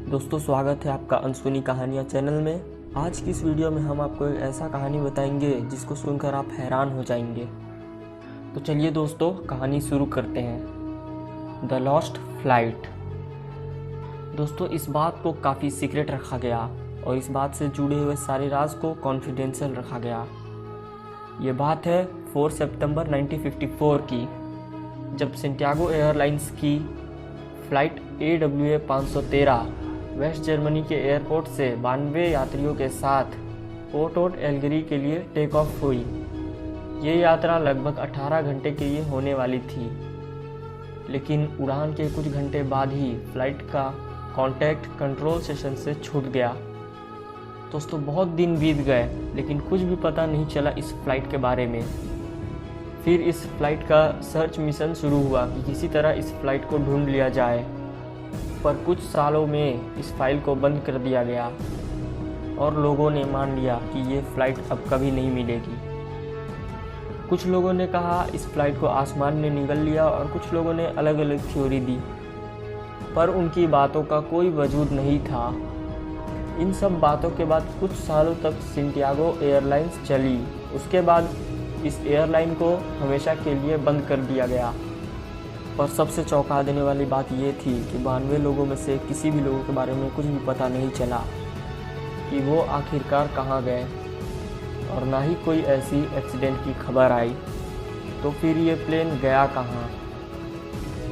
दोस्तों, स्वागत है आपका अनसुनी कहानियाँ चैनल में। आज की इस वीडियो में हम आपको एक ऐसा कहानी बताएंगे जिसको सुनकर आप हैरान हो जाएंगे। तो चलिए दोस्तों, कहानी शुरू करते हैं। The lost flight. दोस्तों, इस बात को काफ़ी सीक्रेट रखा गया और इस बात से जुड़े हुए सारे राज को कॉन्फिडेंशियल रखा गया। ये बात है 4 सितंबर 1954 की, जब सेंटियागो एयरलाइंस की फ़्लाइट AWA 513 वेस्ट जर्मनी के एयरपोर्ट से 92 यात्रियों के साथ पोर्ट एल्गरी के लिए टेक ऑफ हुई। ये यात्रा लगभग 18 घंटे के लिए होने वाली थी, लेकिन उड़ान के कुछ घंटे बाद ही फ्लाइट का कॉन्टैक्ट कंट्रोल सेशन से छूट गया। दोस्तों, बहुत दिन बीत गए लेकिन कुछ भी पता नहीं चला इस फ्लाइट के बारे में। फिर इस फ्लाइट का सर्च मिशन शुरू हुआ कि किसी तरह इस फ्लाइट को ढूंढ लिया जाए, पर कुछ सालों में इस फाइल को बंद कर दिया गया और लोगों ने मान लिया कि ये फ़्लाइट अब कभी नहीं मिलेगी। कुछ लोगों ने कहा इस फ्लाइट को आसमान ने निगल लिया और कुछ लोगों ने अलग अलग थ्योरी दी, पर उनकी बातों का कोई वजूद नहीं था। इन सब बातों के बाद कुछ सालों तक सेंटियागो एयरलाइंस चली। उसके बाद इस एयरलाइन को हमेशा के लिए बंद कर दिया गया। पर सबसे चौंका देने वाली बात ये थी कि 92 लोगों में से किसी भी लोगों के बारे में कुछ भी पता नहीं चला कि वो आखिरकार कहाँ गए, और ना ही कोई ऐसी एक्सीडेंट की खबर आई। तो फिर ये प्लेन गया कहाँ?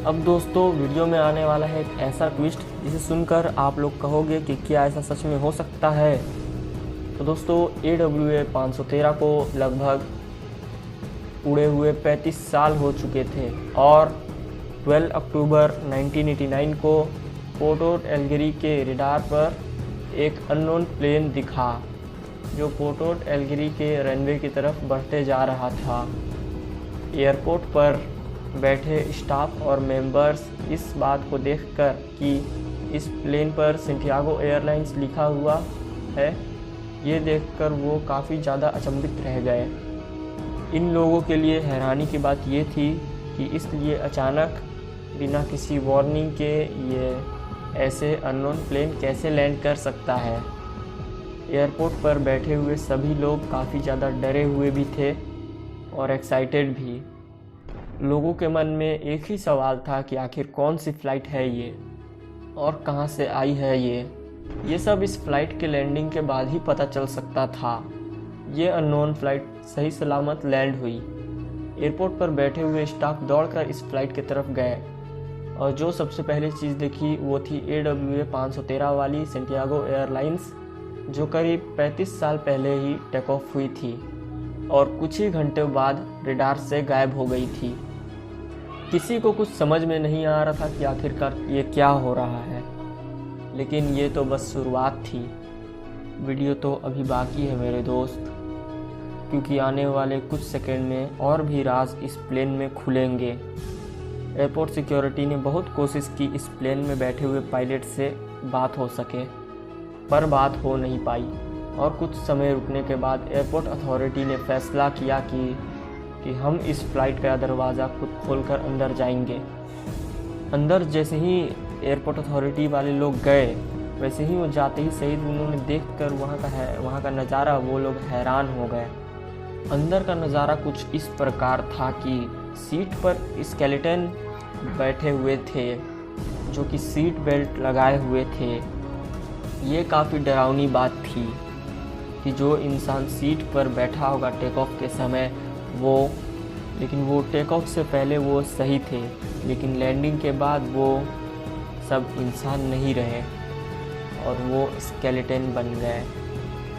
अब दोस्तों, वीडियो में आने वाला है एक ऐसा ट्विस्ट जिसे सुनकर आप लोग कहोगे कि क्या ऐसा सच में हो सकता है। तो दोस्तों, AWA 513 को लगभग उड़े हुए 35 साल हो चुके थे और 12 अक्टूबर 1989 को पोर्ट एल्गरी के रडार पर एक अननोन प्लेन दिखा जो पोर्ट एल्गरी के रनवे की तरफ बढ़ते जा रहा था। एयरपोर्ट पर बैठे स्टाफ और मेंबर्स इस बात को देखकर कि इस प्लेन पर सेंटियागो एयरलाइंस लिखा हुआ है, ये देखकर वो काफ़ी ज़्यादा अचंभित रह गए। इन लोगों के लिए हैरानी की बात ये थी कि इसलिए अचानक बिना किसी वार्निंग के ये ऐसे अननोन प्लेन कैसे लैंड कर सकता है। एयरपोर्ट पर बैठे हुए सभी लोग काफ़ी ज़्यादा डरे हुए भी थे और एक्साइटेड भी। लोगों के मन में एक ही सवाल था कि आखिर कौन सी फ़्लाइट है ये और कहाँ से आई है ये सब इस फ्लाइट के लैंडिंग के बाद ही पता चल सकता था। ये अननोन फ्लाइट सही सलामत लैंड हुई। एयरपोर्ट पर बैठे हुए स्टाफ दौड़कर इस फ्लाइट की तरफ गए और जो सबसे पहले चीज़ देखी वो थी AWA 513 वाली सेंटियागो एयरलाइंस, जो करीब 35 साल पहले ही टेक ऑफ हुई थी और कुछ ही घंटे बाद रडार से गायब हो गई थी। किसी को कुछ समझ में नहीं आ रहा था कि आखिरकार ये क्या हो रहा है, लेकिन ये तो बस शुरुआत थी। वीडियो तो अभी बाकी है मेरे दोस्त, क्योंकि आने वाले कुछ सेकंड में और भी राज इस प्लेन में खुलेंगे। एयरपोर्ट सिक्योरिटी ने बहुत कोशिश की इस प्लेन में बैठे हुए पायलट से बात हो सके, पर बात हो नहीं पाई और कुछ समय रुकने के बाद एयरपोर्ट अथॉरिटी ने फैसला किया कि हम इस फ्लाइट का दरवाज़ा खुद खोलकर अंदर जाएंगे। अंदर जैसे ही एयरपोर्ट अथॉरिटी वाले लोग गए, वैसे ही वो जाते ही सही उन्होंने देखकर वहाँ का नज़ारा वो लोग हैरान हो गए। अंदर का नज़ारा कुछ इस प्रकार था कि सीट पर स्केलेटन बैठे हुए थे जो कि सीट बेल्ट लगाए हुए थे। ये काफ़ी डरावनी बात थी कि जो इंसान सीट पर बैठा होगा टेक ऑफ के समय लेकिन वो टेक ऑफ से पहले वो सही थे, लेकिन लैंडिंग के बाद वो सब इंसान नहीं रहे और वो स्केलेटन बन गए।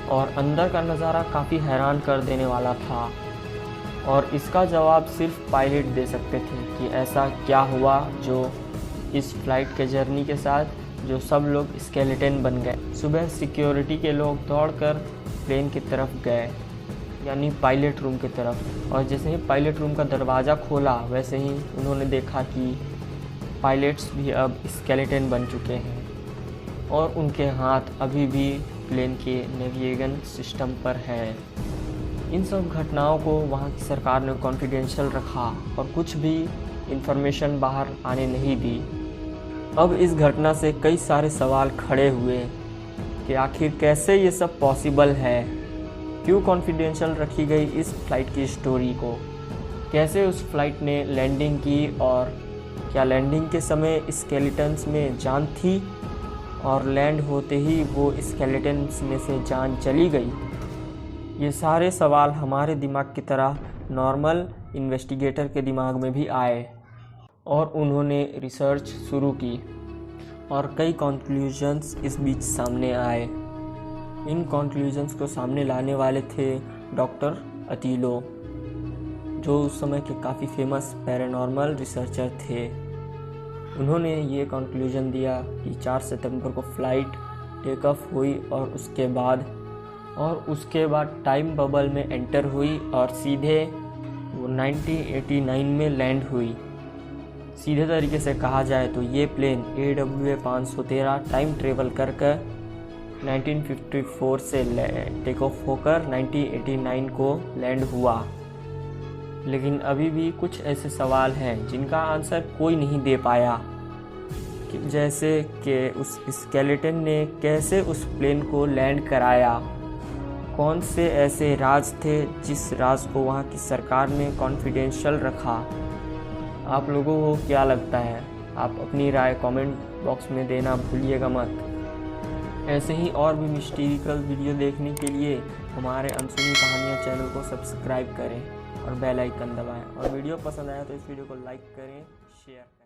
और अंदर का नज़ारा काफ़ी हैरान कर देने वाला था और इसका जवाब सिर्फ पायलट दे सकते थे कि ऐसा क्या हुआ जो इस फ्लाइट के जर्नी के साथ जो सब लोग स्केलेटन बन गए। सुबह सिक्योरिटी के लोग दौड़कर प्लेन की तरफ गए, यानी पायलट रूम की तरफ, और जैसे ही पायलट रूम का दरवाज़ा खोला वैसे ही उन्होंने देखा कि पायलट्स भी अब स्केलेटन बन चुके हैं और उनके हाथ अभी भी प्लेन के नेविगेशन सिस्टम पर है। इन सब घटनाओं को वहाँ की सरकार ने कॉन्फिडेंशियल रखा और कुछ भी इंफॉर्मेशन बाहर आने नहीं दी। अब इस घटना से कई सारे सवाल खड़े हुए कि आखिर कैसे ये सब पॉसिबल है, क्यों कॉन्फिडेंशियल रखी गई इस फ्लाइट की स्टोरी को, कैसे उस फ्लाइट ने लैंडिंग की और क्या लैंडिंग के समय स्केलेटन्स में जान थी और लैंड होते ही वो स्केलेटन्स में से जान चली गई। ये सारे सवाल हमारे दिमाग की तरह नॉर्मल इन्वेस्टिगेटर के दिमाग में भी आए और उन्होंने रिसर्च शुरू की और कई कंक्लूजन्स इस बीच सामने आए। इन कंक्लूजन्स को सामने लाने वाले थे डॉक्टर अतिलो, जो उस समय के काफ़ी फेमस पैरानॉर्मल रिसर्चर थे। उन्होंने ये कंक्लूजन दिया कि 4 सितंबर को फ़्लाइट टेक ऑफ हुई और उसके बाद टाइम बबल में एंटर हुई और सीधे वो 1989 में लैंड हुई। सीधे तरीके से कहा जाए तो ये प्लेन AWA 513 टाइम ट्रेवल कर 1954 से टेक ऑफ होकर 1989 को लैंड हुआ। लेकिन अभी भी कुछ ऐसे सवाल हैं जिनका आंसर कोई नहीं दे पाया, जैसे कि उस स्केलेटन ने कैसे उस प्लेन को लैंड कराया, कौन से ऐसे राज थे जिस राज को वहाँ की सरकार ने कॉन्फिडेंशियल रखा। आप लोगों को क्या लगता है? आप अपनी राय कमेंट बॉक्स में देना भूलिएगा मत। ऐसे ही और भी मिस्टीरियल वीडियो देखने के लिए हमारे अनसुनी कहानियाँ चैनल को सब्सक्राइब करें और बेल आइकन दबाएं, और वीडियो पसंद आया तो इस वीडियो को लाइक करें, शेयर